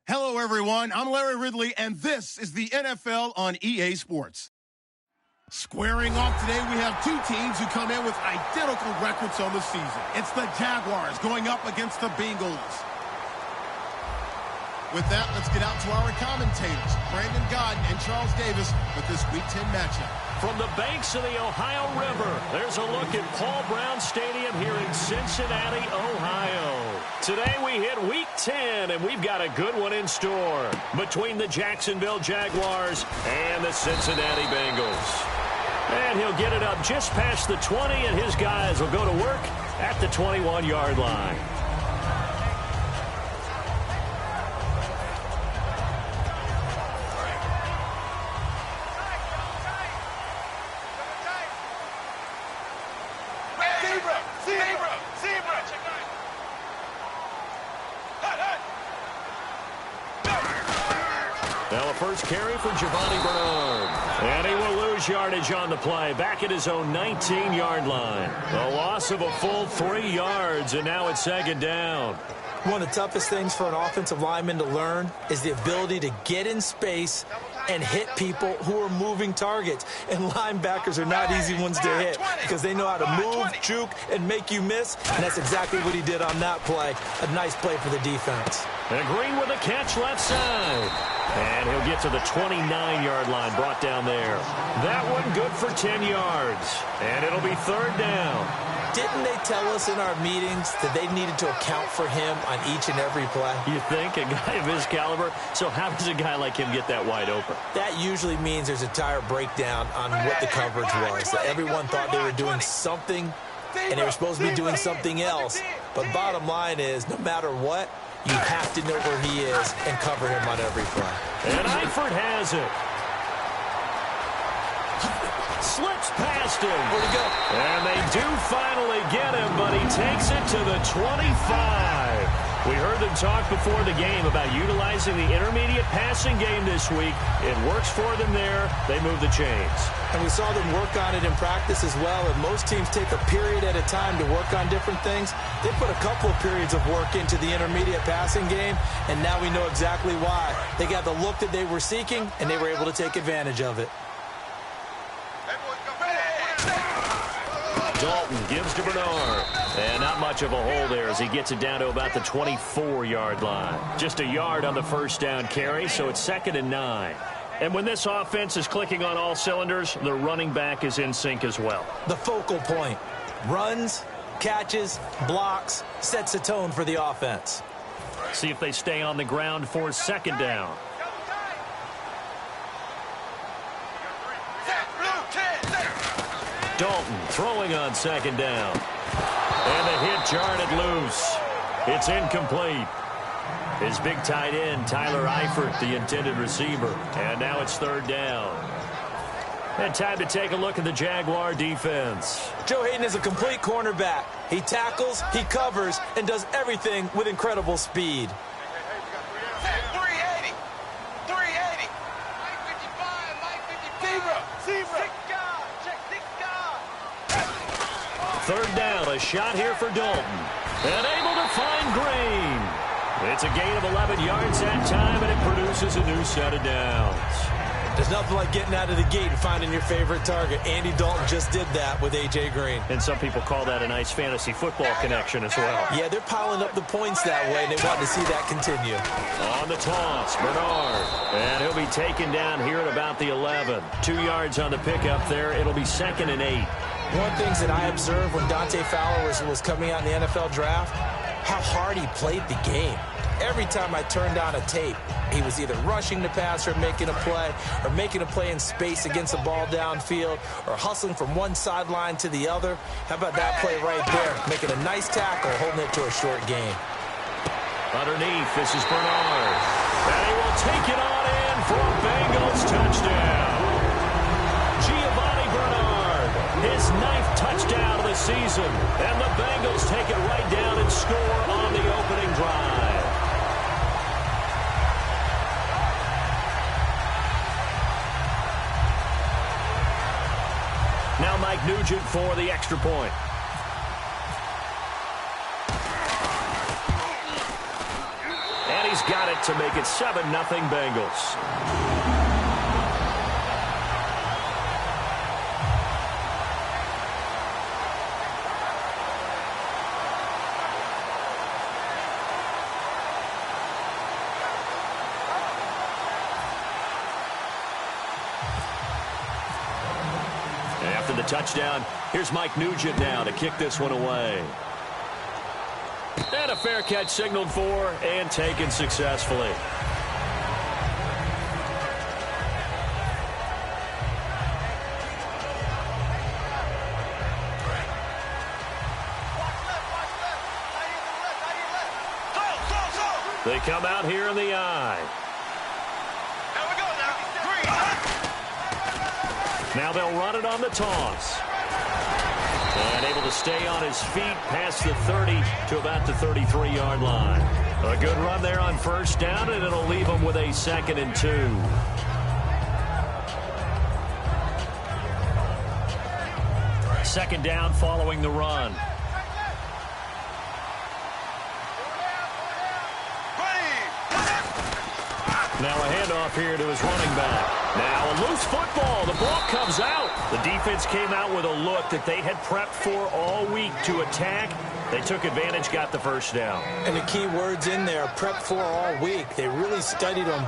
Hello, everyone. I'm Larry Ridley, and this is the NFL on EA Sports. Squaring off today, we have two teams who come in with identical records on the season. It's the Jaguars going up against the Bengals. With that, let's get out to our commentators, Brandon Godden and Charles Davis, with this Week 10 matchup. From the banks of the Ohio River, there's a look at Paul Brown Stadium here in Cincinnati, Ohio. Today we hit Week 10, and we've got a good one in store between the Jacksonville Jaguars and the Cincinnati Bengals. And he'll get it up just past the 20, and his guys will go to work at the 21-yard line. Now a first carry for Giovanni Bernard. And he will lose yardage on the play, back at his own 19-yard line. A loss of a full 3 yards, and now it's second down. One of the toughest things for an offensive lineman to learn is the ability to get in space and hit people who are moving targets. And linebackers are not easy ones to hit because they know how to move, juke, and make you miss. And that's exactly what he did on that play. A nice play for the defense. And Green with a catch left side. And he'll get to the 29-yard line, brought down there. That one good for 10 yards. And it'll be third down. Didn't they tell us in our meetings that they needed to account for him on each and every play? You think? A guy of his caliber? So how does a guy like him get that wide open? That usually means there's a tire breakdown on what the coverage was. That everyone thought they were doing something, and they were supposed to be doing something else. But bottom line is, no matter what, you have to know where he is and cover him on every play. And Eifert has it. Slips past him. Where'd he go? And they do finally get him, but he takes it to the 25. We heard them talk before the game about utilizing the intermediate passing game this week. It works for them there. They move the chains. And we saw them work on it in practice as well. And most teams take a period at a time to work on different things. They put a couple of periods of work into the intermediate passing game, and now we know exactly why. They got the look that they were seeking, and they were able to take advantage of it. Dalton gives to Bernard. And not much of a hole there as he gets it down to about the 24-yard line. Just a yard on the first down carry, so it's 2nd and 9. And when this offense is clicking on all cylinders, the running back is in sync as well. The focal point. Runs, catches, blocks, sets a tone for the offense. See if they stay on the ground for 2nd down. Dalton throwing on 2nd down. And the hit jarred it loose. It's incomplete. His big tight end, Tyler Eifert, the intended receiver. And now it's 3rd down. And time to take a look at the Jaguar defense. Joe Hayden is a complete cornerback. He tackles, he covers, and does everything with incredible speed. 380. 380. Mike 55. Mike 55. Zebra. Check 6 guard. 3rd down, a shot here for Dalton. And able to find Green. It's a gain of 11 yards that time, and it produces a new set of downs. There's nothing like getting out of the gate and finding your favorite target. Andy Dalton just did that with A.J. Green. And some people call that a nice fantasy football connection as well. Yeah, they're piling up the points that way, and they want to see that continue. On the toss, Bernard. And he'll be taken down here at about the 11. 2 yards on the pickup there. It'll be 2nd and 8. One of the things that I observed when Dante Fowler was coming out in the NFL draft, how hard he played the game. Every time I turned on a tape, he was either rushing the pass or making a play in space against the ball downfield, or hustling from one sideline to the other. How about that play right there? Making a nice tackle, holding it to a short gain. Underneath, this is Bernard. And he will take it on in for a Bengals touchdown. Giovanni Bernard, his 9th touchdown of the season. And the Bengals take it right down and score on the opening drive. Now Mike Nugent for the extra point. He's got it to make it 7-0 Bengals. After the touchdown, here's Mike Nugent now to kick this one away. And a fair catch signaled for and taken successfully. They come out here in the eye. Now they'll run it on the toss. And able to stay on his feet past the 30 to about the 33-yard line. A good run there on first down, and it'll leave them with a 2nd and 2. Second down following the run. Now a handoff here to his running back. Now a loose football. The ball comes out. The defense came out with a look that they had prepped for all week to attack. They took advantage, got the first down. And the key words in there, prepped for all week. They really studied them,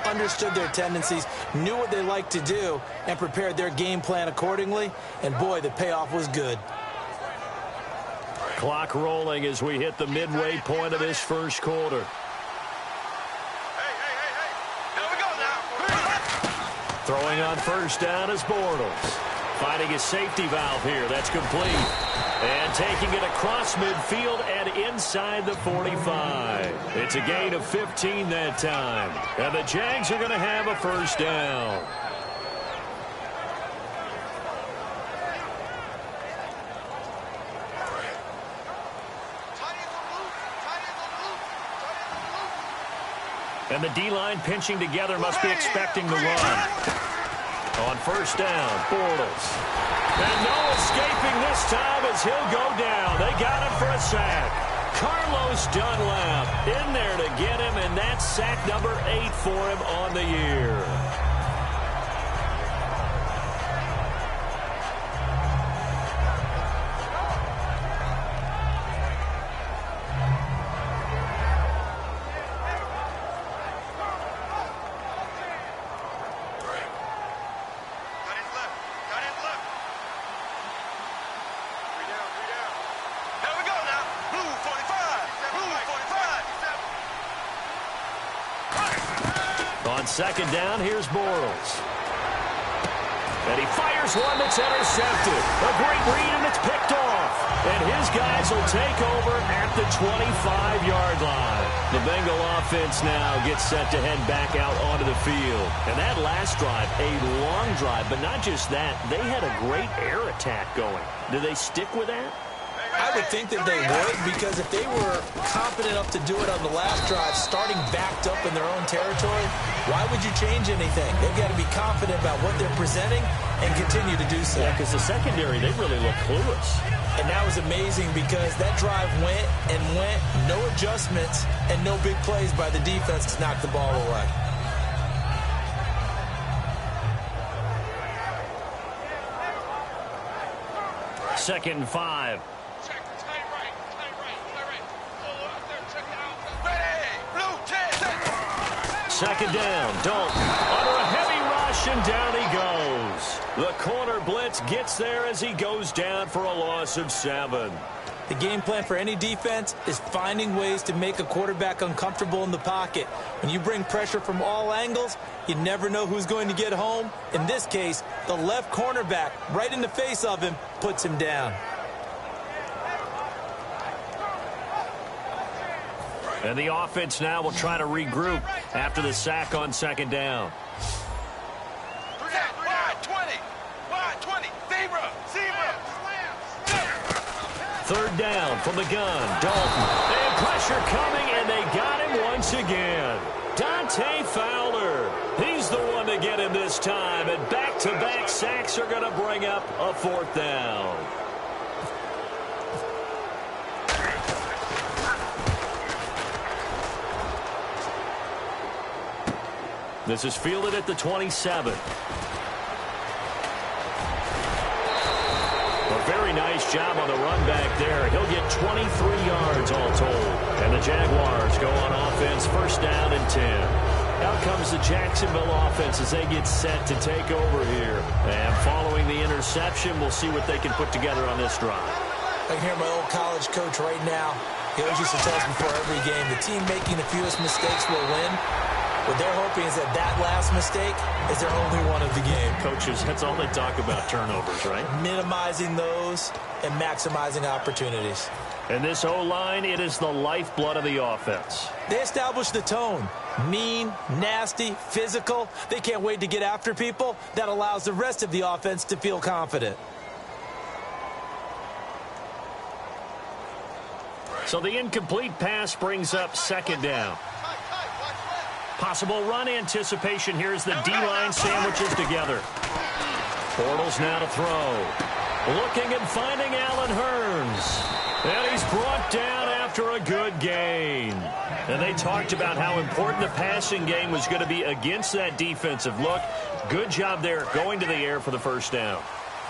understood their tendencies, knew what they liked to do, and prepared their game plan accordingly. And boy, the payoff was good. Clock rolling as we hit the midway point of this first quarter. Throwing on first down is Bortles. Finding his safety valve here. That's complete. And taking it across midfield and inside the 45. It's a gain of 15 that time. And the Jags are going to have a first down. And the D-line pinching together must be expecting the run. On first down, Bortles. And no escaping this time as he'll go down. They got him for a sack. Carlos Dunlap in there to get him, and that's sack number 8 for him on the year. Second down, here's Bortles. And he fires one that's intercepted. A great read, and it's picked off. And his guys will take over at the 25-yard line. The Bengal offense now gets set to head back out onto the field. And that last drive, a long drive, but not just that. They had a great air attack going. Do they stick with that? I would think that they would, because if they were confident enough to do it on the last drive, starting backed up in their own territory, why would you change anything? They've got to be confident about what they're presenting and continue to do so. Yeah, because the secondary, they really look clueless. And that was amazing because that drive went and went, no adjustments, and no big plays by the defense to knock the ball away. Second and 5. Second down, Dalton under a heavy rush, and down he goes. The corner blitz gets there as he goes down for a loss of 7. The game plan for any defense is finding ways to make a quarterback uncomfortable in the pocket. When you bring pressure from all angles, you never know who's going to get home. In this case, the left cornerback, right in the face of him, puts him down. And the offense now will try to regroup after the sack on second down. Third down from the gun. Dalton. And pressure coming, and they got him once again. Dante Fowler. He's the one to get him this time. And back-to-back sacks are going to bring up a fourth down. This is fielded at the 27. A very nice job on the run back there. He'll get 23 yards all told. And the Jaguars go on offense, first down and 10. Out comes the Jacksonville offense as they get set to take over here. And following the interception, we'll see what they can put together on this drive. I can hear my old college coach right now. He always used to tell us before every game, the team making the fewest mistakes will win. What they're hoping is that that last mistake is their only one of the game. Coaches, that's all they talk about, turnovers, right? Minimizing those and maximizing opportunities. And this O-line, it is the lifeblood of the offense. They establish the tone. Mean, nasty, physical. They can't wait to get after people. That allows the rest of the offense to feel confident. So the incomplete pass brings up second down. Possible run anticipation here as the D-line sandwiches together. Bortles now to throw. Looking and finding Allen Hurns. And he's brought down after a good gain. And they talked about how important the passing game was going to be against that defensive look. Good job there going to the air for the first down.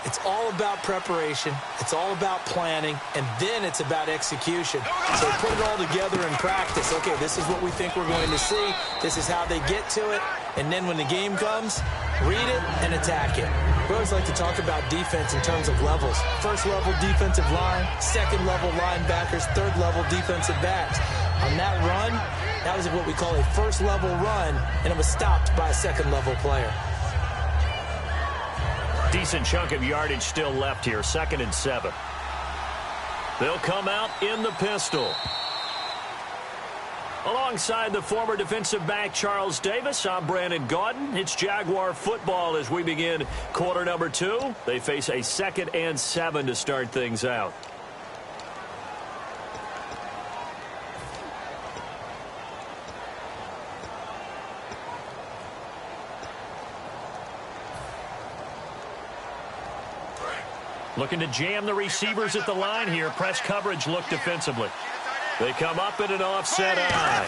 It's all about preparation. It's all about planning. And then it's about execution. So put it all together in practice. Okay, this is what we think we're going to see. This is how they get to it. And then when the game comes, read it and attack it. We always like to talk about defense in terms of levels. First level defensive line, second level linebackers, third level defensive backs. On that run, that was what we call a first level run, and it was stopped by a second level player. Decent chunk of yardage still left here, 2nd and 7. They'll come out in the pistol. Alongside the former defensive back Charles Davis, I'm Brandon Gaudin. It's Jaguar football as we begin quarter number 2. They face a 2nd and 7 to start things out. Looking to jam the receivers at the line here. Press coverage look defensively. They come up in an offset eye.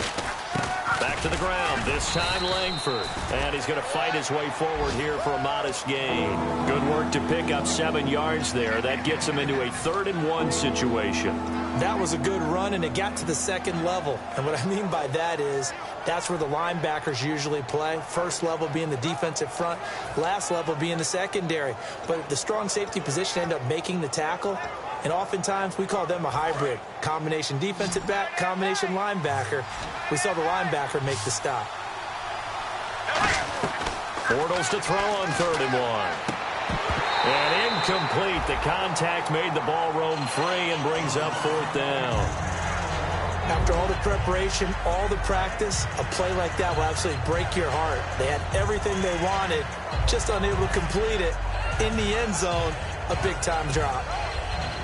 Back to the ground. This time Langford. And he's going to fight his way forward here for a modest gain. Good work to pick up 7 yards there. That gets him into a 3rd and 1 situation. That was a good run, and it got to the second level. And what I mean by that is that's where the linebackers usually play. First level being the defensive front, last level being the secondary. But the strong safety position ended up making the tackle. And oftentimes we call them a hybrid. Combination defensive back, combination linebacker. We saw the linebacker make the stop. Bortles to throw on 3rd and 1. And incomplete. The contact made the ball roam free and brings up 4th down. After all the preparation, all the practice, a play like that will absolutely break your heart. They had everything they wanted, just unable to complete it. In the end zone, a big-time drop.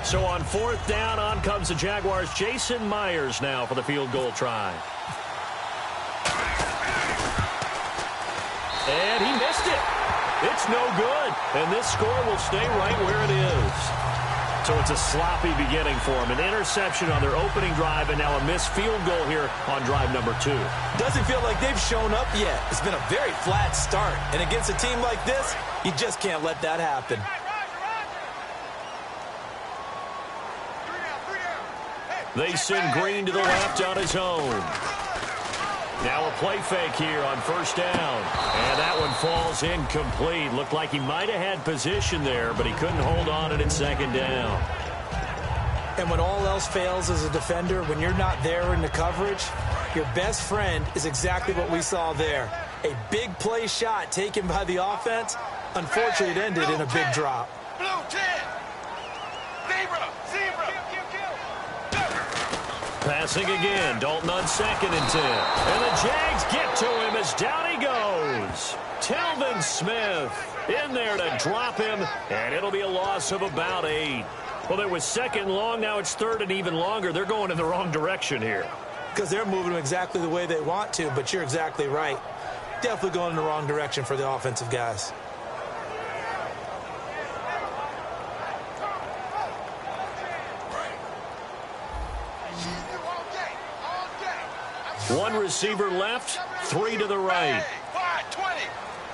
So on 4th down, on comes the Jaguars' Jason Myers now for the field goal try. And he missed it. It's no good. And this score will stay right where it is. So it's a sloppy beginning for them. An interception on their opening drive and now a missed field goal here on drive number 2. Doesn't feel like they've shown up yet. It's been a very flat start. And against a team like this, you just can't let that happen. They send Green to the left on his own. Now a play fake here on 1st down. And that one falls incomplete. Looked like he might have had position there, but he couldn't hold on it in 2nd down. And when all else fails as a defender, when you're not there in the coverage, your best friend is exactly what we saw there. A big play shot taken by the offense. Unfortunately, it ended in a big drop. Blue 10. Zebra. Passing again. Dalton on 2nd and 10. And the Jags get to him as down he goes. Telvin Smith in there to drop him, and it'll be a loss of about 8. Well, it was 2nd long. Now it's 3rd and even longer. They're going in the wrong direction here. Because they're moving them exactly the way they want to, but you're exactly right. Definitely going in the wrong direction for the offensive guys. One receiver left, 3 to the right. Wide 20.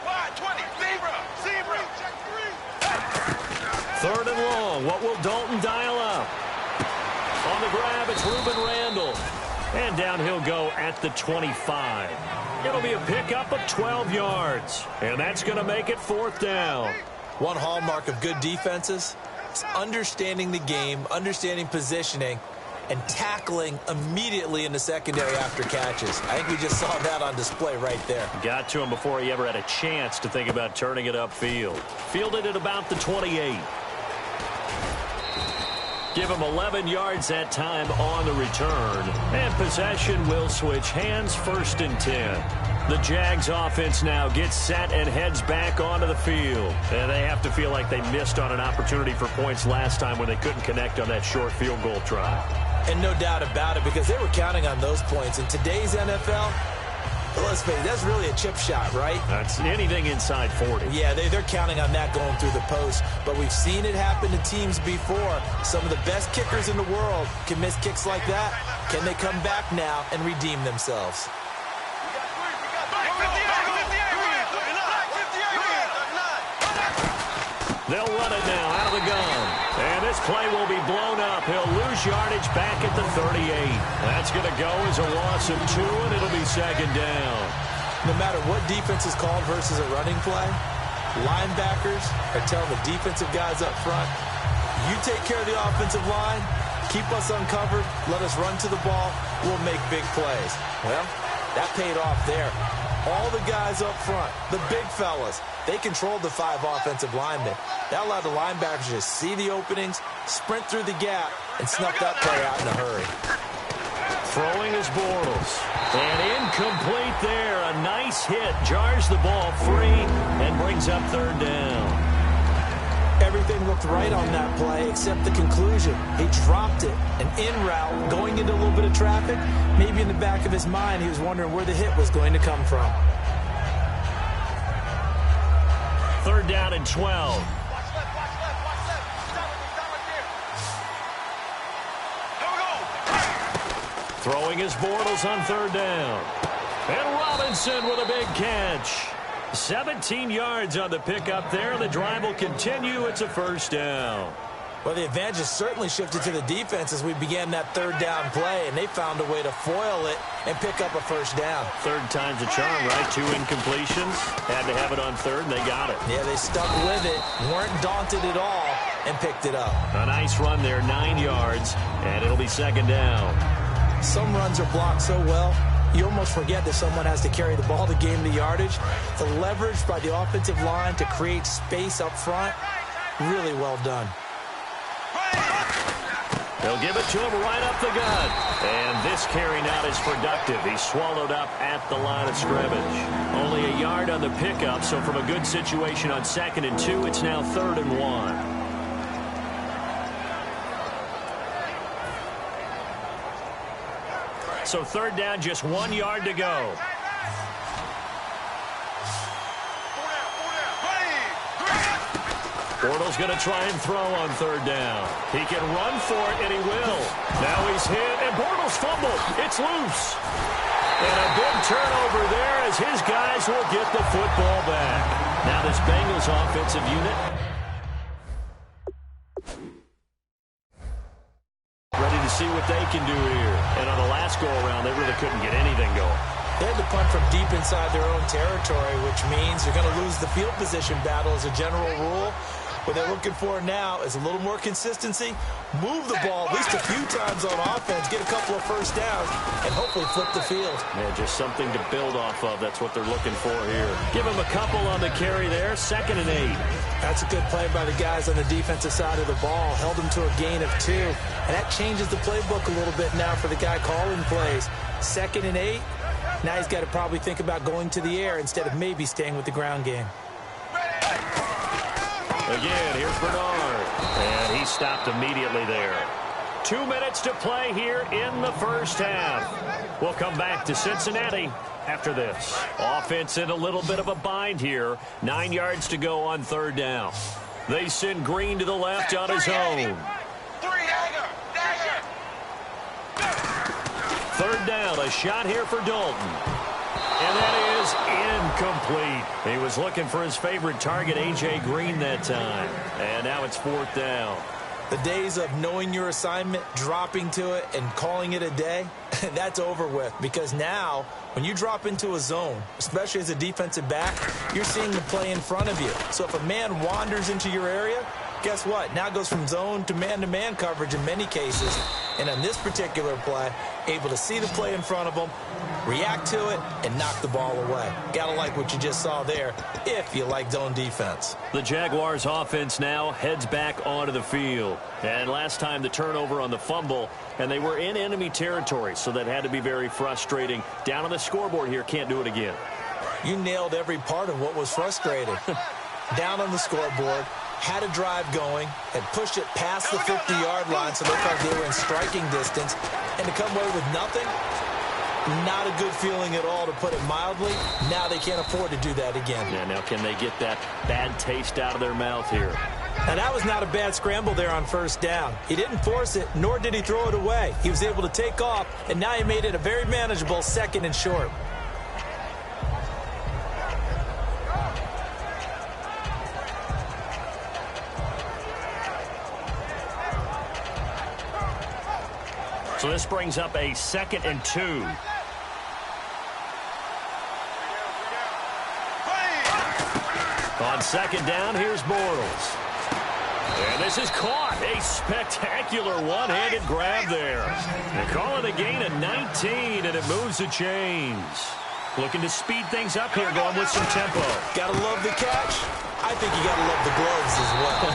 Wide 20. Zebra. Check 3. Third and long. What will Dalton dial up? On the grab, it's Reuben Randall. And down he'll go at the 25. It'll be a pickup of 12 yards. And that's going to make it fourth down. One hallmark of good defenses is understanding the game, understanding positioning, and tackling immediately in the secondary after catches. I think we just saw that on display right there. Got to him before he ever had a chance to think about turning it upfield. Fielded at about the 28. Give him 11 yards that time on the return. And possession will switch hands, 1st and 10. The Jags offense now gets set and heads back onto the field. And they have to feel like they missed on an opportunity for points last time when they couldn't connect on that short field goal try. And no doubt about it, because they were counting on those points. In today's NFL, let's face it, that's really a chip shot, right? That's anything inside 40. Yeah, they're counting on that going through the post. But we've seen it happen to teams before. Some of the best kickers in the world can miss kicks like that. Can they come back now and redeem themselves? They'll run it now out of the gun. And this play will be blown up. He'll lose yardage back at the 38. That's going to go as a loss of 2, and it'll be 2nd down. No matter what defense is called versus a running play, linebackers are telling the defensive guys up front, you take care of the offensive line, keep us uncovered, let us run to the ball, we'll make big plays. Well, that paid off there. All the guys up front, the big fellas, they controlled the 5 offensive linemen. That allowed the linebackers to see the openings, sprint through the gap, and snuff that play out in a hurry. Throwing is Bortles. And incomplete there. A nice hit. Jars the ball free and brings up 3rd down. Everything looked right on that play except the conclusion. He dropped it. An in route, going into a little bit of traffic. Maybe in the back of his mind, he was wondering where the hit was going to come from. 3rd down and 12. Throwing his Bortles on 3rd down. And Robinson with a big catch. 17 yards on the pickup there. The drive will continue. It's a 1st down. Well, the advantage has certainly shifted to the defense as we began that 3rd down play, and they found a way to foil it and pick up a 1st down. 3rd time's a charm, right? 2 incompletions. Had to have it on 3rd, and they got it. Yeah, they stuck with it, weren't daunted at all, and picked it up. A nice run there, 9 yards, and it'll be 2nd down. Some runs are blocked so well, you almost forget that someone has to carry the ball to gain the yardage. The leverage by the offensive line to create space up front, really well done. They'll give it to him right up the gut. And this carry not as productive. He's swallowed up at the line of scrimmage. Only a yard on the pickup, so from a good situation on 2nd and 2, it's now 3rd and 1. So 3rd down, just 1 yard to go. Bortles going to try and throw on 3rd down. He can run for it, and he will. Now he's hit, and Bortles fumbled. It's loose. And a big turnover there as his guys will get the football back. Now this Bengals offensive unit ready to see what they can do here. And on the last go-around, they really couldn't get anything going. They had to punt from deep inside their own territory, which means you're going to lose the field position battle as a general rule. What they're looking for now is a little more consistency, move the ball at least a few times on offense, get a couple of 1st downs, and hopefully flip the field. Yeah, just something to build off of. That's what they're looking for here. Give him a couple on the carry there, 2nd and 8. That's a good play by the guys on the defensive side of the ball. Held them to a gain of 2. And that changes the playbook a little bit now for the guy calling plays. 2nd and 8. Now he's got to probably think about going to the air instead of maybe staying with the ground game. Again, here's Bernard. And he stopped immediately there. 2 minutes to play here in the 1st half. We'll come back to Cincinnati after this. Offense in a little bit of a bind here. 9 yards to go on 3rd down. They send Green to the left on his own. 3rd down, a shot here for Dalton. And that is incomplete. He was looking for his favorite target, A.J. Green, that time. And now it's 4th down. The days of knowing your assignment, dropping to it, and calling it a day, that's over with. Because now, when you drop into a zone, especially as a defensive back, you're seeing the play in front of you. So if a man wanders into your area, guess what? Now it goes from zone to man-to-man coverage in many cases. And on this particular play, able to see the play in front of him, react to it, and knock the ball away. Gotta like what you just saw there if you like zone defense. The Jaguars offense now heads back onto the field. And last time the turnover on the fumble, and they were in enemy territory, so that had to be very frustrating. Down on the scoreboard here, can't do it again. You nailed every part of what was frustrating. Down on the scoreboard, had a drive going, and pushed it past the 50-yard line, so it looked like they were in striking distance, and to come away with nothing, not a good feeling at all, to put it mildly. Now they can't afford to do that again. Yeah, now can they get that bad taste out of their mouth here? And that was not a bad scramble there on 1st down. He didn't force it, nor did he throw it away. He was able to take off, and now he made it a very manageable 2nd and short. So this brings up a 2nd and 2. On 2nd down, here's Bortles. And this is caught. A spectacular one-handed grab there. They call it a gain of 19, and it moves the chains. Looking to speed things up here, going with some tempo. Gotta love the catch. I think you gotta love the gloves as well.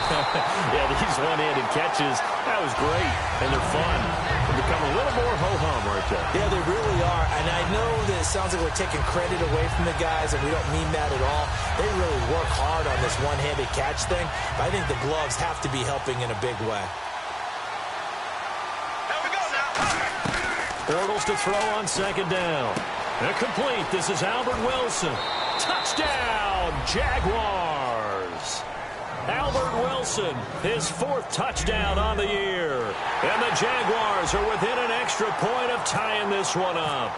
Yeah, these one-handed catches, that was great, and they're fun. They become a little more ho-hum right there. Yeah, they really are, and I know that it sounds like we're taking credit away from the guys, and we don't mean that at all. They really work hard on this one-handed catch thing, but I think the gloves have to be helping in a big way. Here we go now. Bortles to throw on 2nd down. Complete. This is Albert Wilson. Touchdown, Jaguars. Albert Wilson, his 4th touchdown on the year. And the Jaguars are within an extra point of tying this one up.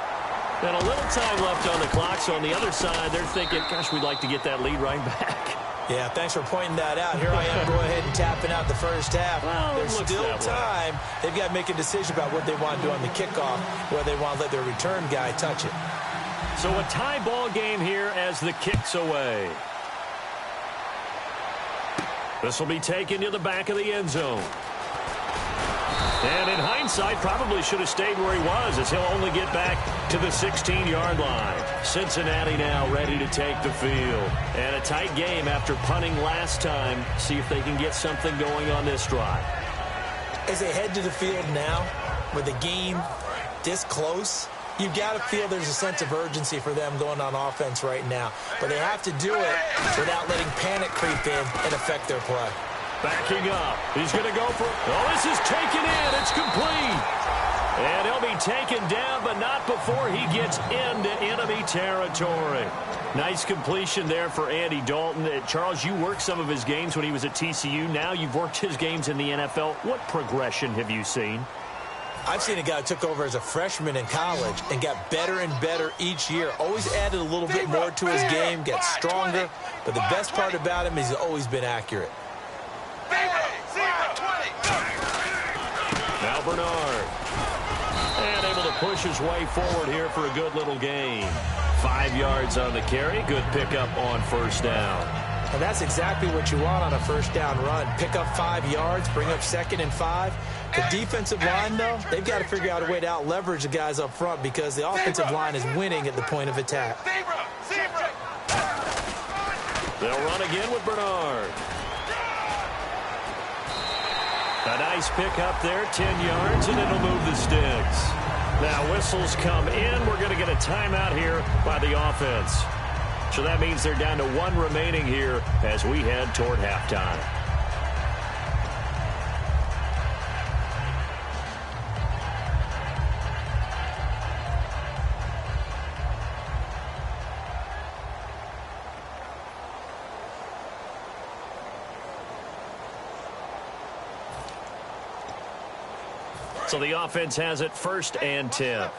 And a little time left on the clock, so on the other side, they're thinking, gosh, we'd like to get that lead right back. Yeah, thanks for pointing that out. Here I am going ahead and tapping out the 1st half. Well, there's still time. They've got to make a decision about what they want to do on the kickoff, whether they want to let their return guy touch it. So a tie ball game here as the kick's away. This will be taken to the back of the end zone. And in hindsight, probably should have stayed where he was, as he'll only get back to the 16-yard line. Cincinnati now ready to take the field. And a tight game after punting last time. See if they can get something going on this drive. As they head to the field now, with the game this close, you've got to feel there's a sense of urgency for them going on offense right now. But they have to do it without letting panic creep in and affect their play. Backing up. He's going to go for it. Oh, this is taken in. It's complete. And he'll be taken down, but not before he gets into enemy territory. Nice completion there for Andy Dalton. Charles, you worked some of his games when he was at TCU. Now you've worked his games in the NFL. What progression have you seen? I've seen a guy who took over as a freshman in college and got better and better each year. Always added a little bit more to his game, got stronger. But the best part about him is he's always been accurate. Now Bernard. And able to push his way forward here for a good little gain. 5 yards on the carry. Good pickup on 1st down. And that's exactly what you want on a 1st down run. Pick up 5 yards, bring up 2nd and 5. The defensive line, though, they've got to figure out a way to out-leverage the guys up front because the offensive line is winning at the point of attack. They'll run again with Bernard. A nice pickup there, 10 yards, and it'll move the sticks. Now whistles come in. We're going to get a timeout here by the offense. So that means they're down to 1 remaining here as we head toward halftime. So the offense has it 1st and 10.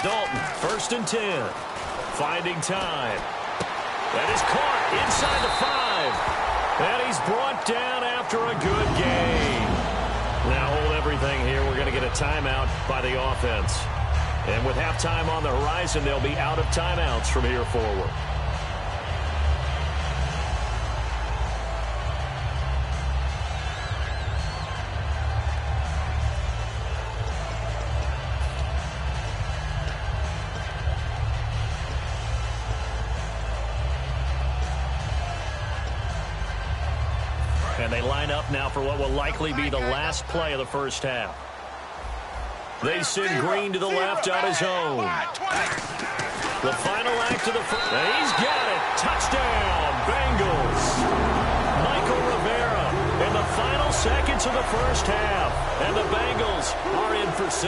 Dalton, 1st and 10. Finding time. That is caught inside the 5. And he's brought down after a good gain. Now hold everything here. We're going to get a timeout by the offense. And with halftime on the horizon, they'll be out of timeouts from here forward. And they line up now for what will likely be the last play of the first half. They send Green to the left on his own. The final act of the first. He's got it. Touchdown, Bengals. Michael Rivera in the final seconds of the first half. And the Bengals are in for 6.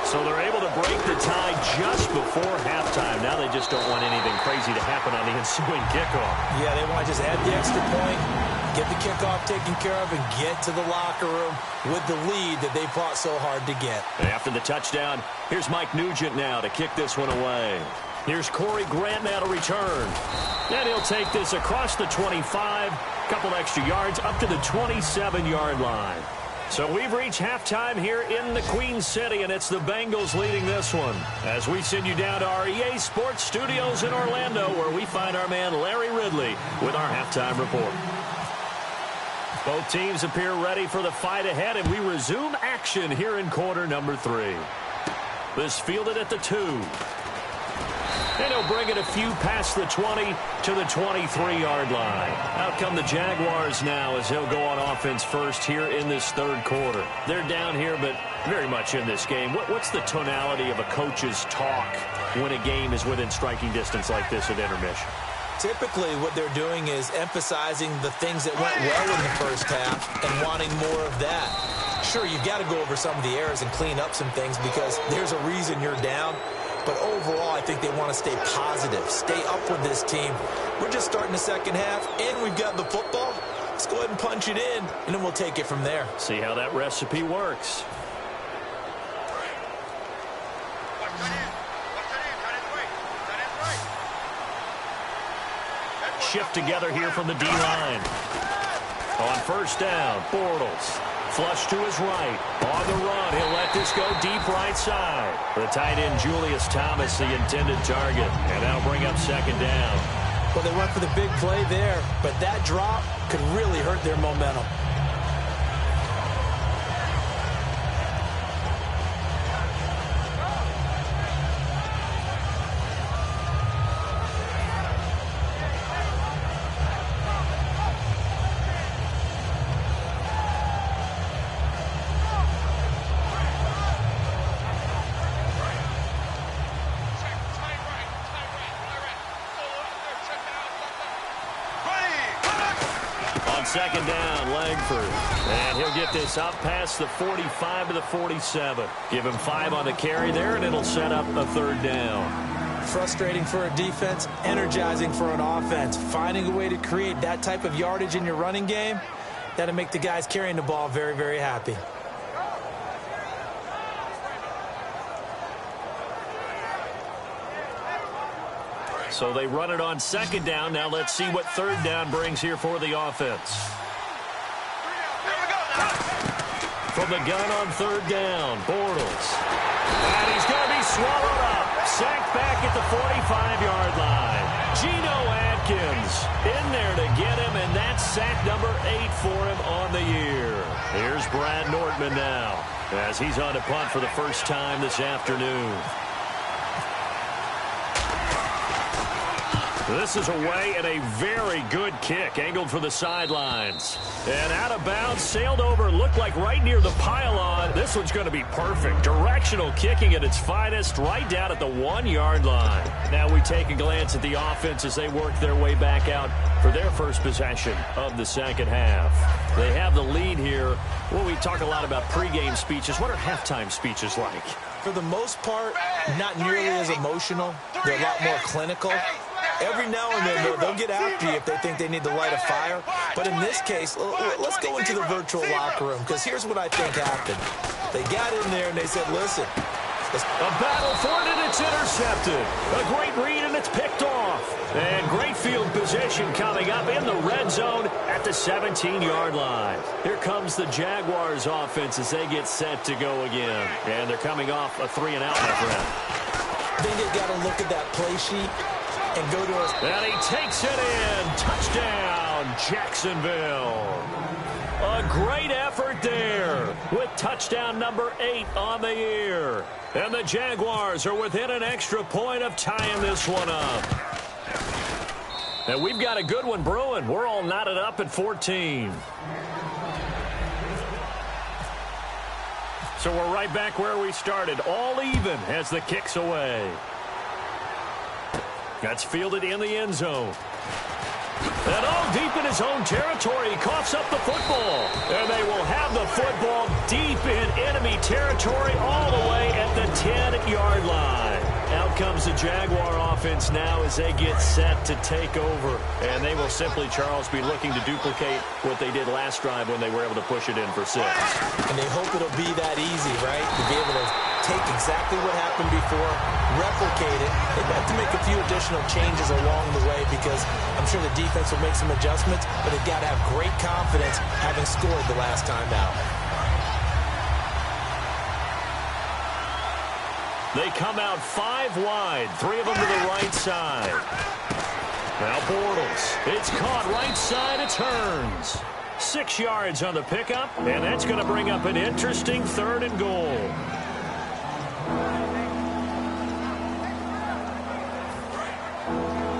So they're able to break the tie just before halftime. Now they just don't want anything crazy to happen on the ensuing kickoff. Yeah, they want to just add the extra point, get the kickoff taken care of, and get to the locker room with the lead that they fought so hard to get. After the touchdown, here's Mike Nugent now to kick this one away. Here's Corey Grant now to return. And he'll take this across the 25, couple extra yards, up to the 27-yard line. So we've reached halftime here in the Queen City, and it's the Bengals leading this one. As we send you down to our EA Sports Studios in Orlando, where we find our man Larry Ridley with our halftime report. Both teams appear ready for the fight ahead, and we resume action here in quarter number 3. This fielded at the 2. And he'll bring it a few past the 20 to the 23-yard line. Out come the Jaguars now as they'll go on offense first here in this third quarter. They're down here, but very much in this game. What's the tonality of a coach's talk when a game is within striking distance like this at intermission? Typically, what they're doing is emphasizing the things that went well in the first half and wanting more of that. Sure, you've got to go over some of the errors and clean up some things because there's a reason you're down. But overall, I think they want to stay positive, stay up with this team. We're just starting the second half, and we've got the football. Let's go ahead and punch it in, and then we'll take it from there. See how that recipe works. Shift together here from the D-line. On first down, Bortles. Flush to his right. On the run, he'll let this go deep right side. The tight end, Julius Thomas, the intended target. And that'll bring up second down. Well, they went for the big play there, but that drop could really hurt their momentum. Second down, Langford. And he'll get this up past the 45 to the 47. Give him 5 on the carry there, and it'll set up a third down. Frustrating for a defense, energizing for an offense. Finding a way to create that type of yardage in your running game, that'll make the guys carrying the ball very, very happy. So they run it on second down. Now let's see what third down brings here for the offense. From the gun on third down, Bortles. And he's going to be swallowed up. Sacked back at the 45-yard line. Geno Atkins in there to get him, and that's sack number 8 for him on the year. Here's Brad Nortman now as he's on to punt for the first time this afternoon. This is away and a very good kick, angled for the sidelines. And out of bounds, sailed over, looked like right near the pylon. This one's going to be perfect. Directional kicking at its finest, right down at the 1-yard line. Now we take a glance at the offense as they work their way back out for their first possession of the second half. They have the lead here. Well, we talk a lot about pregame speeches. What are halftime speeches like? For the most part, not nearly as emotional. They're a lot more clinical. Every now and then, they'll get after you if they think they need to light a fire. But in this case, let's go into the virtual locker room, because here's what I think happened. They got in there and they said, listen. A battle for it, and it's intercepted. A great read, and it's picked off. And great field position coming up in the red zone at the 17-yard line. Here comes the Jaguars offense as they get set to go again. And they're coming off a 3-and-out, my friend. I think they've got to look at that play sheet and go to us. And he takes it in. Touchdown, Jacksonville. A great effort there with touchdown number 8 on the year. And the Jaguars are within an extra point of tying this one up. And we've got a good one brewing. We're all knotted up at 14. So we're right back where we started, all even as the kick's away. That's fielded in the end zone. And all deep in his own territory, he coughs up the football. And they will have the football deep in enemy territory all the way at the 10-yard line. Out comes the Jaguar offense now as they get set to take over. And they will simply, Charles, be looking to duplicate what they did last drive when they were able to push it in for 6. And they hope it'll be that easy, right? To be able to take exactly what happened before, replicate it. They've got to make a few additional changes along the way because I'm sure the defense will make some adjustments, but they've got to have great confidence having scored the last time out. They come out 5 wide, 3 of them to the right side. Now Bortles. It's caught right side. It turns. 6 yards on the pickup, and that's going to bring up an interesting 3rd and goal.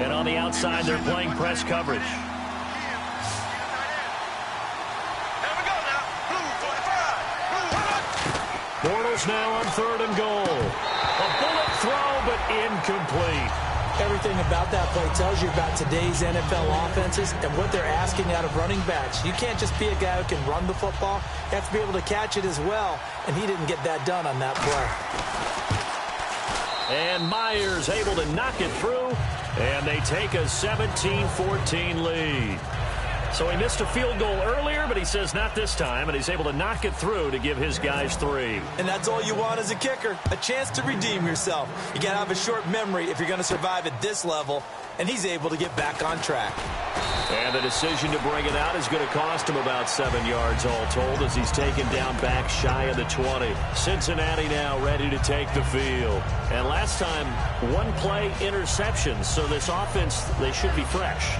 And on the outside, they're playing press coverage. Bortles now on 3rd and goal. A bullet throw, but incomplete. Everything about that play tells you about today's NFL offenses and what they're asking out of running backs. You can't just be a guy who can run the football. You have to be able to catch it as well, and he didn't get that done on that play. And Myers able to knock it through, and they take a 17-14 lead. So he missed a field goal earlier, but he says not this time, and he's able to knock it through to give his guys 3. And that's all you want as a kicker, a chance to redeem yourself. You got to have a short memory if you're going to survive at this level, and he's able to get back on track. And the decision to bring it out is going to cost him about 7 yards all told as he's taken down back shy of the 20. Cincinnati now ready to take the field. And last time, 1 play interception, so this offense, they should be fresh.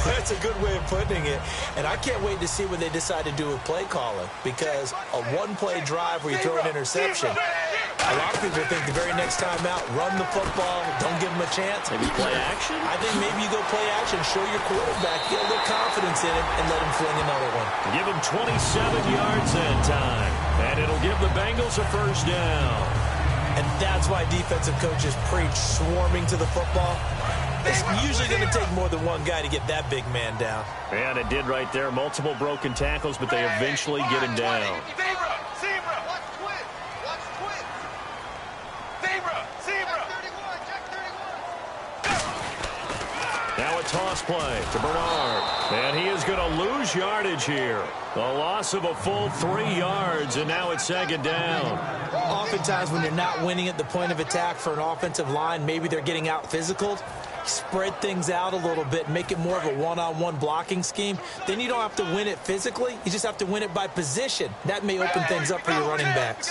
That's a good way of putting it. And I can't wait to see what they decide to do with play calling, because a 1-play drive where you throw an interception, a lot of people think the very next time out, run the football, don't give them a chance. Maybe play action? I think maybe you go play action, show your quarterback, get a little confidence in it, and let him fling another one. Give him 27 yards that time, and it'll give the Bengals a 1st down. And that's why defensive coaches preach swarming to the football. It's usually going to take more than one guy to get that big man down. And it did right there. Multiple broken tackles, but they eventually get him down. Now a toss play to Bernard. And he is going to lose yardage here. A loss of a full 3 yards, and now it's 2nd down. Oftentimes when you're not winning at the point of attack for an offensive line, maybe they're getting out physical. Spread things out a little bit, make it more of a one-on-one blocking scheme. Then you don't have to win it physically. You just have to win it by position. That may open things up for your running backs.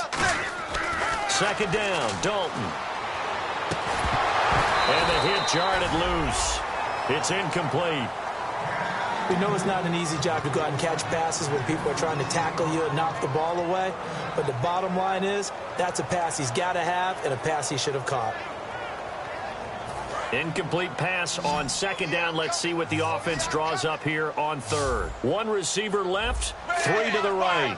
2nd down, Dalton. And the hit jarred it loose. It's incomplete. We know it's not an easy job to go out and catch passes when people are trying to tackle you and knock the ball away. But the bottom line is, that's a pass he's got to have and a pass he should have caught. Incomplete pass on 2nd down. Let's see what the offense draws up here on 3rd. 1 receiver left, 3 to the right.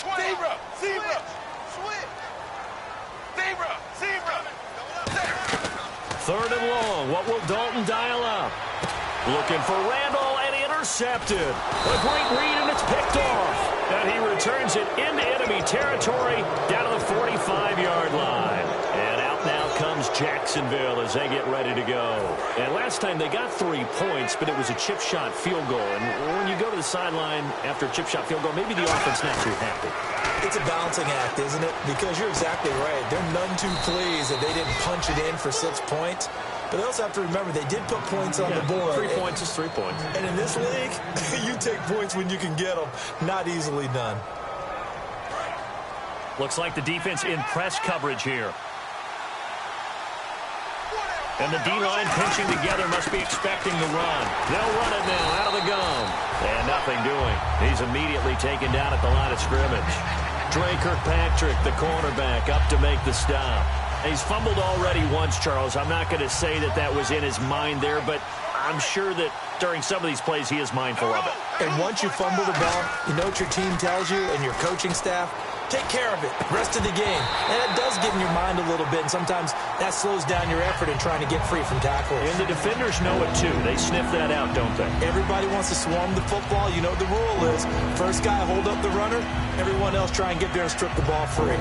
3rd and long. What will Dalton dial up? Looking for Randall, and intercepted. A great read, and it's picked off. And he returns it into enemy territory down to the 45-yard line. And out now comes comes Jacksonville as they get ready to go. And last time they got 3 points, but it was a chip shot field goal. And when you go to the sideline after a chip shot field goal, maybe the offense not too happy. It's a balancing act, isn't it? Because you're exactly right. They're none too pleased that they didn't punch it in for 6 points. But they also have to remember they did put points on the board. 3 points is 3 points. And in this league, you take points when you can get them. Not easily done. Looks like the defense in press coverage here. And the D-line pinching together must be expecting the run. They'll run it now out of the gun. And nothing doing. He's immediately taken down at the line of scrimmage. Dre Kirkpatrick, the cornerback, up to make the stop. He's fumbled already once, Charles. I'm not going to say that that was in his mind there, but I'm sure that during some of these plays he is mindful of it. And once you fumble the ball, you know what your team tells you and your coaching staff? Take care of it. Rest of the game. And it does get in your mind a little bit, and sometimes that slows down your effort in trying to get free from tackles. And the defenders know it, too. They sniff that out, don't they? Everybody wants to swarm the football. You know what the rule is. First guy hold up the runner. Everyone else try and get there and strip the ball free.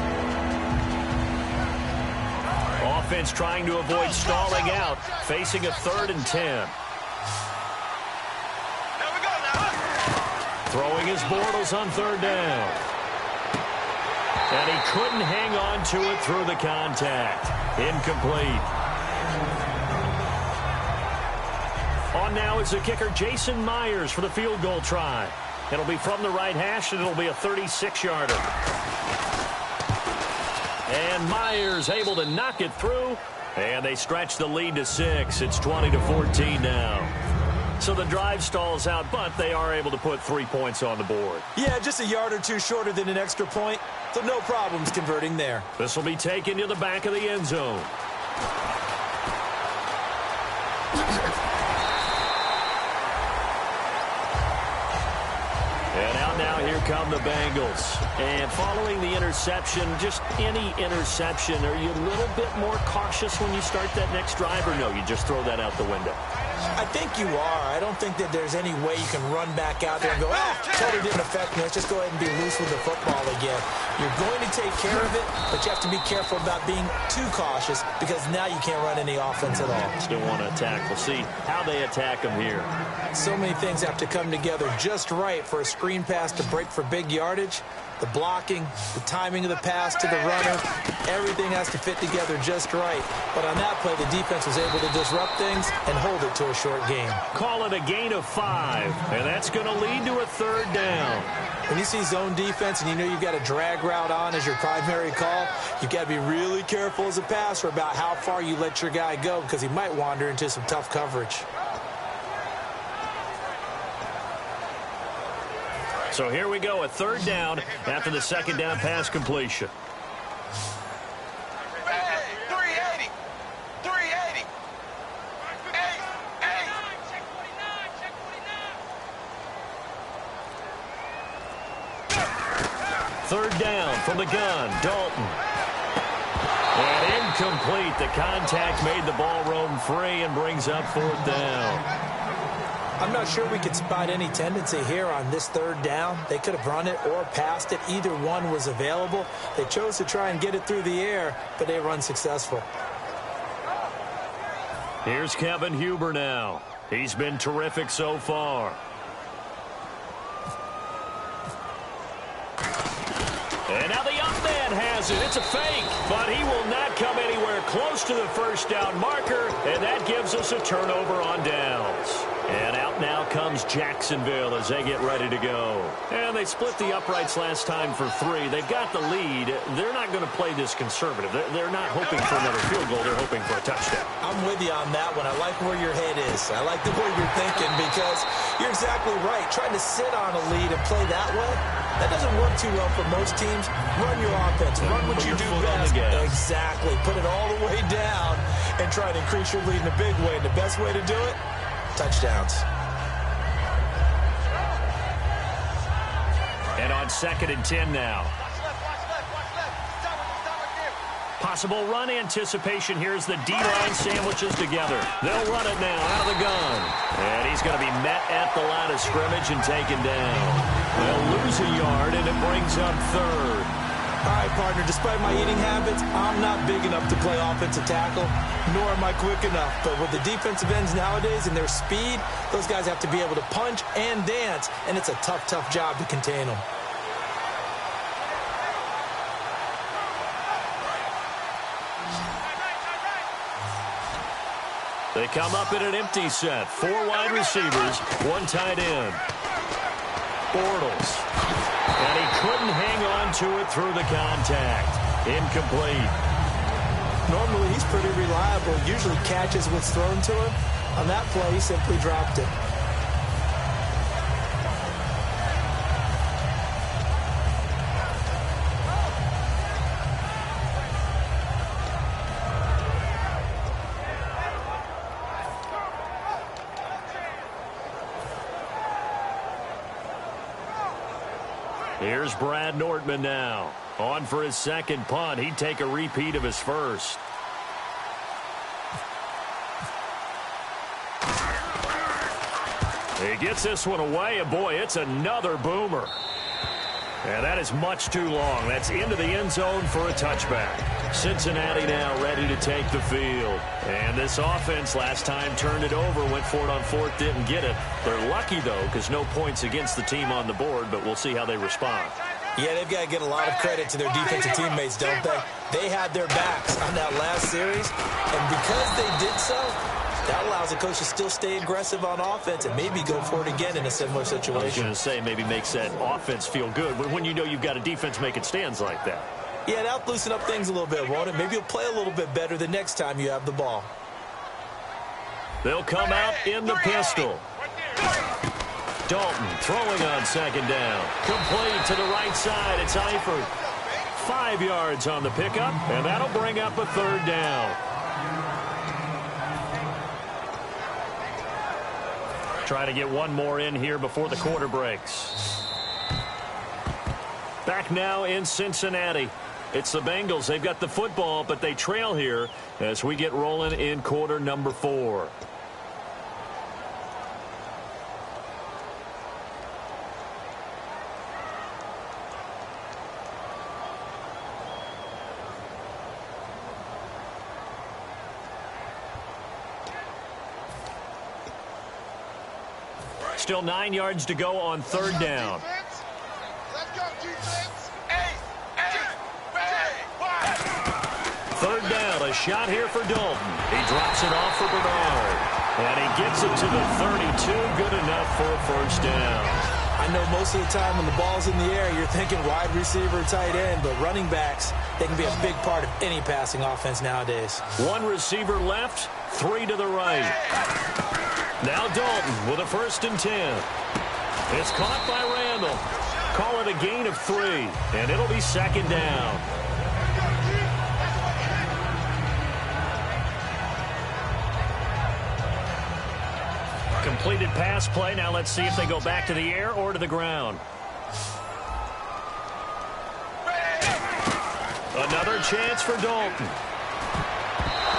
Offense trying to avoid stalling out, facing a 3rd and 10. Throwing his Bortles on 3rd down. And he couldn't hang on to it through the contact. Incomplete. On now is the kicker, Jason Myers, for the field goal try. It'll be from the right hash, and it'll be a 36-yarder. And Myers able to knock it through. And they stretch the lead to 6. It's 20-14 now. So the drive stalls out, but they are able to put 3 points on the board. Yeah, just a yard or two shorter than an extra point. So no problems converting there. This will be taken to the back of the end zone. And out now, here come the Bengals. And following the interception, just any interception, are you a little bit more cautious when you start that next drive, or no, you just throw that out the window? I think you are. I don't think that there's any way you can run back out there and go, totally didn't affect me. Let's just go ahead and be loose with the football again. You're going to take care of it, but you have to be careful about being too cautious because now you can't run any offense at all. Still want to attack. We'll see how they attack them here. So many things have to come together just right for a screen pass to break for big yardage. The blocking, the timing of the pass to the runner, everything has to fit together just right. But on that play, the defense was able to disrupt things and hold it to a short game. Call it a gain of 5, and that's going to lead to a 3rd down. When you see zone defense and you know you've got a drag route on as your primary call, you've got to be really careful as a passer about how far you let your guy go because he might wander into some tough coverage. So here we go, a 3rd down after the 2nd down pass completion. Hey, 380. 380. Third down from the gun, Dalton. And incomplete. The contact made the ball roam free and brings up 4th down. I'm not sure we could spot any tendency here on this 3rd down. They could have run it or passed it. Either one was available. They chose to try and get it through the air, but they were unsuccessful. Here's Kevin Huber now. He's been terrific so far. And now the up man has it. It's a fake, but he will not come anywhere close to the 1st down marker, and that gives us a turnover on downs. And out now comes Jacksonville as they get ready to go. And they split the uprights last time for 3. They've got the lead. They're not going to play this conservative. They're not hoping for another field goal. They're hoping for a touchdown. I'm with you on that one. I like where your head is. I like the way you're thinking because you're exactly right. Trying to sit on a lead and play that way, that doesn't work too well for most teams. Run your offense. Run what you do best. Exactly. Put it all the way down and try to increase your lead in a big way. And the best way to do it, touchdowns. And on 2nd and 10 now. Possible run anticipation here as the D-line sandwiches together. They'll run it now out of the gun. And he's going to be met at the line of scrimmage and taken down. They'll lose a yard, and it brings up 3rd. All right, partner, despite my eating habits, I'm not big enough to play offensive tackle, nor am I quick enough. But with the defensive ends nowadays and their speed, those guys have to be able to punch and dance, and it's a tough, tough job to contain them. They come up in an empty set. 4 wide receivers, 1 tight end. Bortles. And he couldn't hang on to it through the contact. Incomplete. Normally, he's pretty reliable. Usually catches what's thrown to him. On that play, he simply dropped it. Here's Brad Nordman now. On for his second punt. He'd take a repeat of his first. He gets this one away, and boy, it's another boomer. And that is much too long. That's into the end zone for a touchback. Cincinnati now ready to take the field. And this offense last time turned it over, went for it on 4th, didn't get it. They're lucky, though, because no points against the team on the board, but we'll see how they respond. Yeah, they've got to get a lot of credit to their defensive teammates, don't they? They had their backs on that last series, and because they did so, that allows the coach to still stay aggressive on offense and maybe go for it again in a similar situation. I was going to say maybe makes that offense feel good when you know you've got a defense making stands like that. Yeah, that'll loosen up things a little bit, won't it? Maybe you'll play a little bit better the next time you have the ball. They'll come out in the pistol. Dalton throwing on second down. Complete to the right side. It's Eifert. 5 yards on the pickup, and that'll bring up a 3rd down. Trying to get one more in here before the quarter breaks. Back now in Cincinnati. It's the Bengals. They've got the football, but they trail here as we get rolling in quarter number 4. Still 9 yards to go on 3rd down. Third down, a shot here for Dalton. He drops it off for Bernard. And he gets it to the 32, good enough for a 1st down. I know most of the time when the ball's in the air, you're thinking wide receiver, tight end, but running backs, they can be a big part of any passing offense nowadays. 1 receiver left, 3 to the right. Now Dalton with a 1st and 10. It's caught by Randall. Call it a gain of 3, and it'll be 2nd down. Completed pass play. Now let's see if they go back to the air or to the ground. Another chance for Dalton.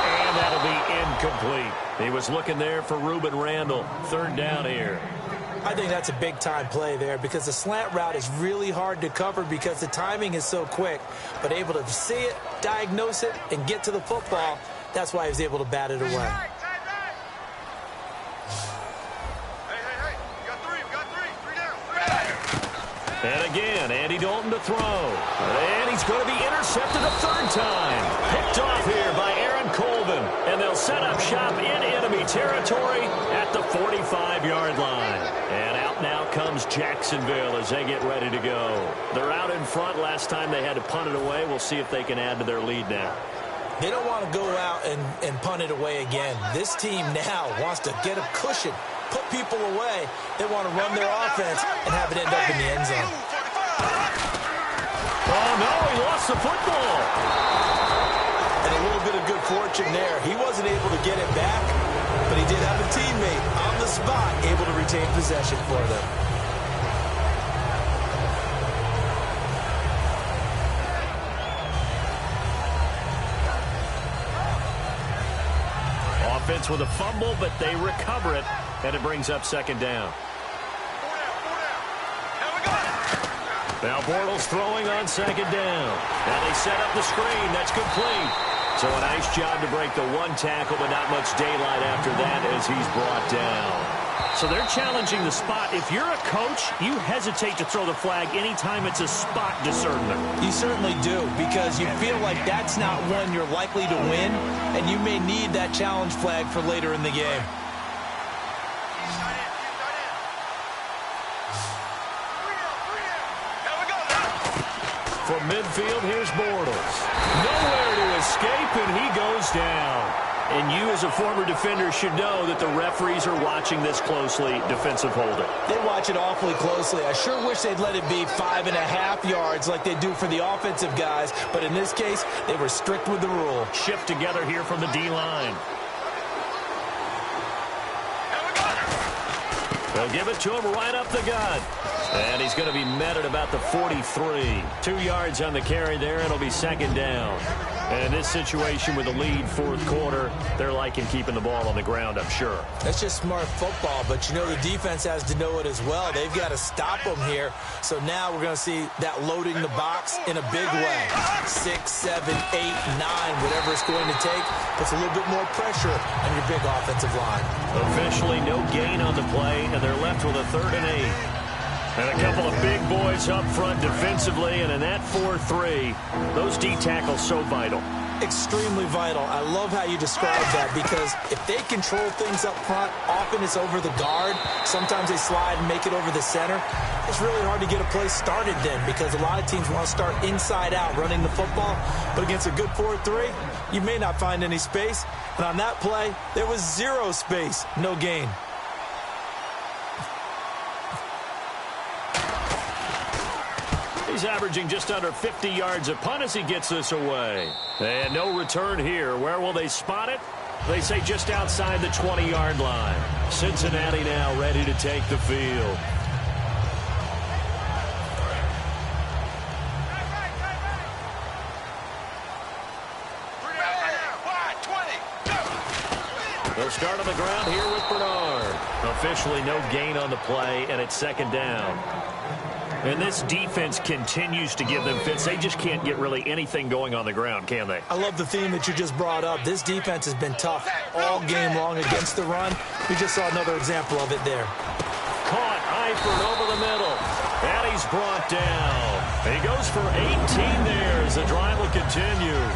And that'll be incomplete. He was looking there for Reuben Randall. 3rd down here. I think that's a big-time play there because the slant route is really hard to cover because the timing is so quick. But able to see it, diagnose it, and get to the football, that's why he was able to bat it away. And again, Andy Dalton to throw. And he's going to be intercepted a 3rd time. Picked off here by Aaron Colvin. And they'll set up shop in enemy territory at the 45-yard line. And out now comes Jacksonville as they get ready to go. They're out in front. Last time they had to punt it away. We'll see if they can add to their lead now. They don't want to go out and punt it away again. This team now wants to get a cushion, put people away. They want to run their offense and have it end up in the end zone. Oh, no, he lost the football. And a little bit of good fortune there. He wasn't able to get it back, but he did have a teammate on the spot able to retain possession for them. Offense with a fumble, but they recover it, and it brings up 2nd down. Now Bortles throwing on second down. Now they set up the screen. That's complete. So a nice job to break the one tackle, but not much daylight after that as he's brought down. So they're challenging the spot. If you're a coach, you hesitate to throw the flag anytime it's a spot discernment. You certainly do, because you feel like that's not one you're likely to win, and you may need that challenge flag for later in the game. From midfield, here's Bortles. Nowhere to escape, and he goes down. And you, as a former defender, should know that the referees are watching this closely, defensive holding. They watch it awfully closely. I sure wish they'd let it be 5.5 yards like they do for the offensive guys. But in this case, they were strict with the rule. Shift together here from the D-line. They'll give it to him right up the gut. And he's going to be met at about the 43. 2 yards on the carry there. It'll be second down. And in this situation with the lead fourth quarter, they're liking keeping the ball on the ground, I'm sure. That's just smart football, but you know the defense has to know it as well. They've got to stop them here. So now we're going to see that loading the box in a big way. 6, 7, 8, 9, whatever it's going to take, puts a little bit more pressure on your big offensive line. Officially no gain on the play, and they're left with a 3rd and 8. And a couple of big boys up front defensively, and in that 4-3, those D tackles so vital. Extremely vital. I love how you describe that, because if they control things up front, often it's over the guard. Sometimes they slide and make it over the center. It's really hard to get a play started then, because a lot of teams want to start inside out running the football. But against a good 4-3, you may not find any space. And on that play, there was 0 space, no gain. He's averaging just under 50 yards a punt as he gets this away. And no return here. Where will they spot it? They say just outside the 20-yard line. Cincinnati now ready to take the field. They'll start on the ground here with Bernard. Officially no gain on the play, and it's second down. And this defense continues to give them fits. They just can't get really anything going on the ground, can they? I love the theme that you just brought up. This defense has been tough all game long against the run. We just saw another example of it there. Caught Eifert over the middle. And he's brought down. He goes for 18 there as the drive will continue.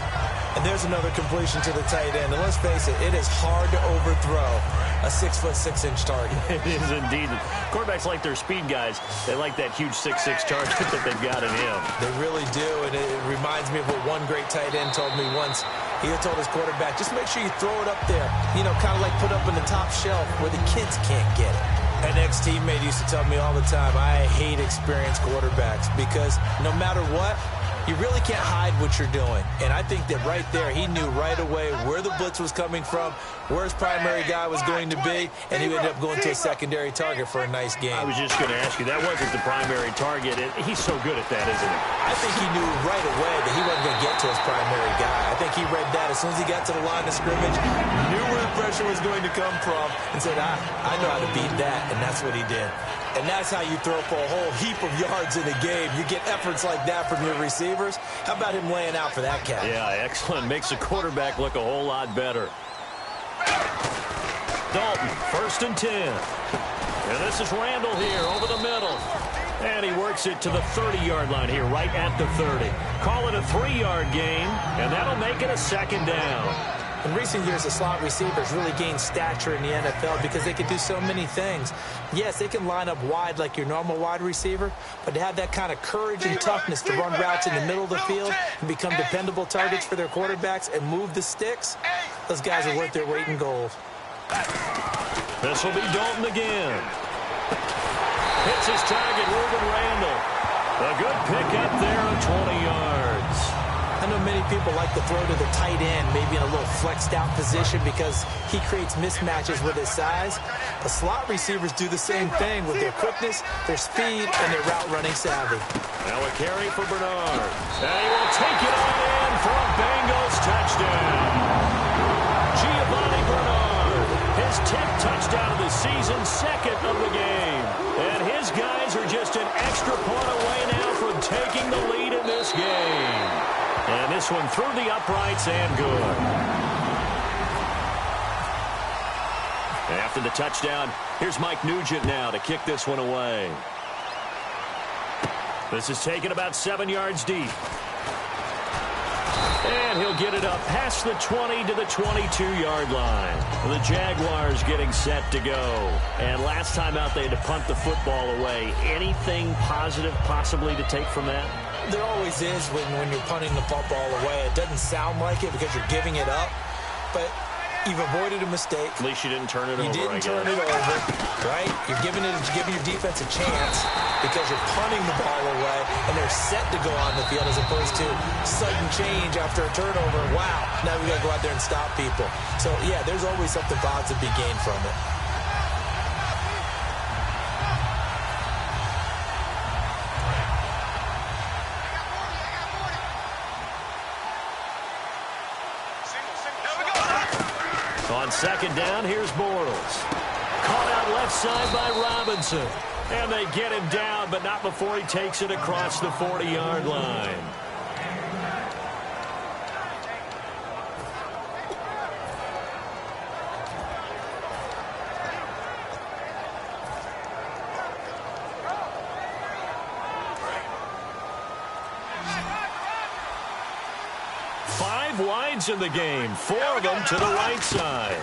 And there's another completion to the tight end. And let's face it, it is hard to overthrow a 6'6" target. It is indeed. Quarterbacks like their speed guys. They like that huge 6'6" target that they've got in him. They really do, and it reminds me of what one great tight end told me once. He had told his quarterback, just make sure you throw it up there. You know, kind of like put up in the top shelf where the kids can't get it. An ex-teammate used to tell me all the time, I hate experienced quarterbacks because no matter what, you really can't hide what you're doing. And I think that right there, he knew right away where the blitz was coming from, where his primary guy was going to be, and he ended up going to a secondary target for a nice game. I was just going to ask you, that wasn't the primary target. He's so good at that, isn't he? I think he knew right away that he wasn't going to get to his primary guy. I think he read that as soon as he got to the line of scrimmage, knew where the pressure was going to come from, and said, I know how to beat that, and that's what he did. And that's how you throw for a whole heap of yards in a game. You get efforts like that from your receivers. How about him laying out for that catch? Yeah, excellent. Makes the quarterback look a whole lot better. Dalton, 1st and 10. And this is Randall here over the middle. And he works it to the 30-yard line here, right at the 30. Call it a 3-yard gain, and that'll make it a second down. In recent years, the slot receivers really gained stature in the NFL because they can do so many things. Yes, they can line up wide like your normal wide receiver, but to have that kind of courage and toughness to run routes in the middle of the field and become dependable targets for their quarterbacks and move the sticks, those guys are worth their weight in gold. This will be Dalton again. Hits his target, Ruben Randall. A good pickup there of 20 yards. I know many people like to throw to the tight end, maybe in a little flexed out position because he creates mismatches with his size. The slot receivers do the same thing with their quickness, their speed, and their route running savvy. Now a carry for Bernard. And he will take it on in for a Bengals touchdown. Giovanni Bernard, his 10th touchdown of the season, 2nd of the game. And his guys are just an extra point away now from this game. And this one through the uprights and good. After the touchdown, here's Mike Nugent now to kick this one away. This is taken about 7 yards deep. And he'll get it up past the 20 to the 22-yard line. The Jaguars getting set to go. And last time out, they had to punt the football away. Anything positive possibly to take from that? There always is when you're punting the football away. It doesn't sound like it because you're giving it up, but you've avoided a mistake. At least you didn't turn it over. You didn't turn it over, right? You're giving your defense a chance because you're punting the ball away, and they're set to go on the field as opposed to sudden change after a turnover. Wow, now we got to go out there and stop people. So, yeah, there's always something positive to be gained from it. On second down, here's Bortles. Caught out left side by Robinson. And they get him down, but not before he takes it across the 40-yard line. Five wides in the game, 4 of them to the right side.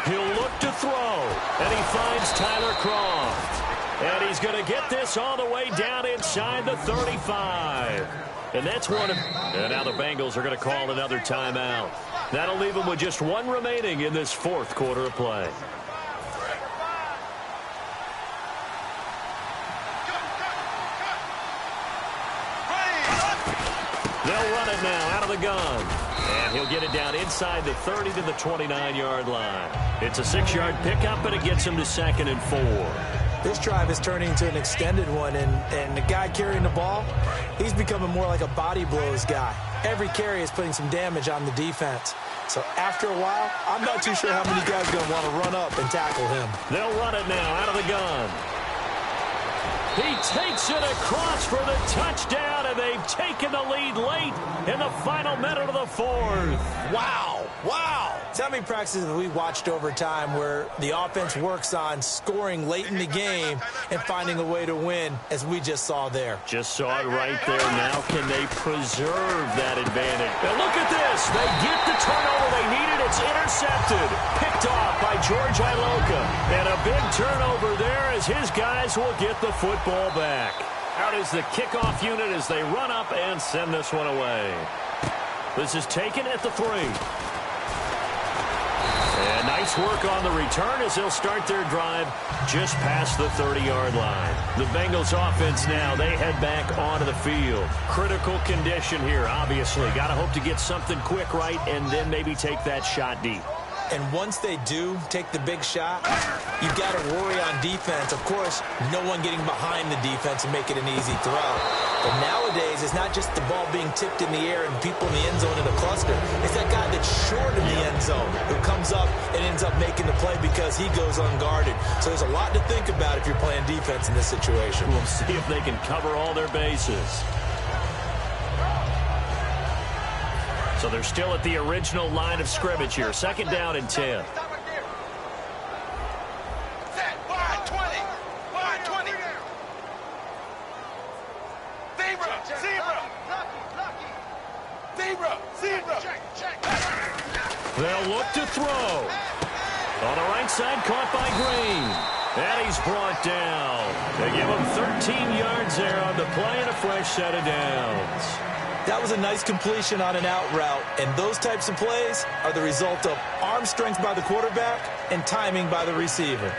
He'll look to throw, and he finds Tyler Kroft. And he's going to get this all the way down inside the 35. And that's one of... And now the Bengals are going to call another timeout. That'll leave them with just 1 remaining in this 4th quarter of play. They'll run it now out of the gun. And he'll get it down inside the 30 to the 29-yard line. It's a 6-yard pickup, but it gets him to 2nd and 4. This drive is turning into an extended one, and the guy carrying the ball, he's becoming more like a body blows guy. Every carry is putting some damage on the defense. So after a while, I'm not too sure how many guys are going to want to run up and tackle him. They'll run it now out of the gun. He takes it across for the touchdown, and they've taken the lead late in the final minute of the 4th. Wow. Wow. So how many practices have we watched over time where the offense works on scoring late in the game and finding a way to win, as we just saw there? Just saw it right there. Now can they preserve that advantage? Now look at this. They get the turnover they needed. It's intercepted. Picked off by George Iloka. And a big turnover there as his guys will get the football back. Out is the kickoff unit as they run up and send this one away. This is taken at the 3. And nice work on the return as they'll start their drive just past the 30-yard line. The Bengals offense now, they head back onto the field. Critical condition here, obviously. Got to hope to get something quick right and then maybe take that shot deep. And once they do take the big shot, you've got to worry on defense. Of course, no one getting behind the defense and make it an easy throw. But nowadays, it's not just the ball being tipped in the air and people in the end zone in a cluster. It's that guy that's short in the end zone who comes up and ends up making the play because he goes unguarded. So there's a lot to think about if you're playing defense in this situation. We'll see if they can cover all their bases. So they're still at the original line of scrimmage here. 2nd down and 10. They'll look to throw. On the right side, caught by Green. And he's brought down. They give him 13 yards there on the play and a fresh set of downs. That was a nice completion on an out route, and those types of plays are the result of arm strength by the quarterback and timing by the receiver.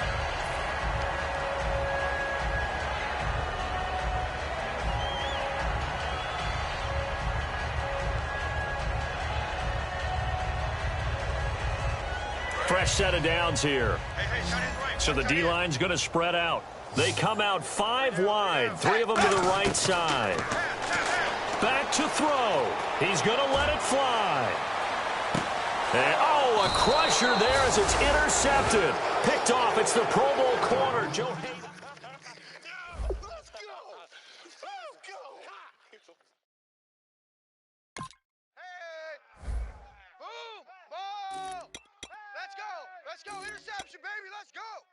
Fresh set of downs here. So the D-line's going to spread out. They come out 5 wide, 3 of them to the right side. Back to throw. He's going to let it fly. And, a crusher there as it's intercepted. Picked off. It's the Pro Bowl corner, Joe Hayden. Let's go. Interception, baby. Let's go.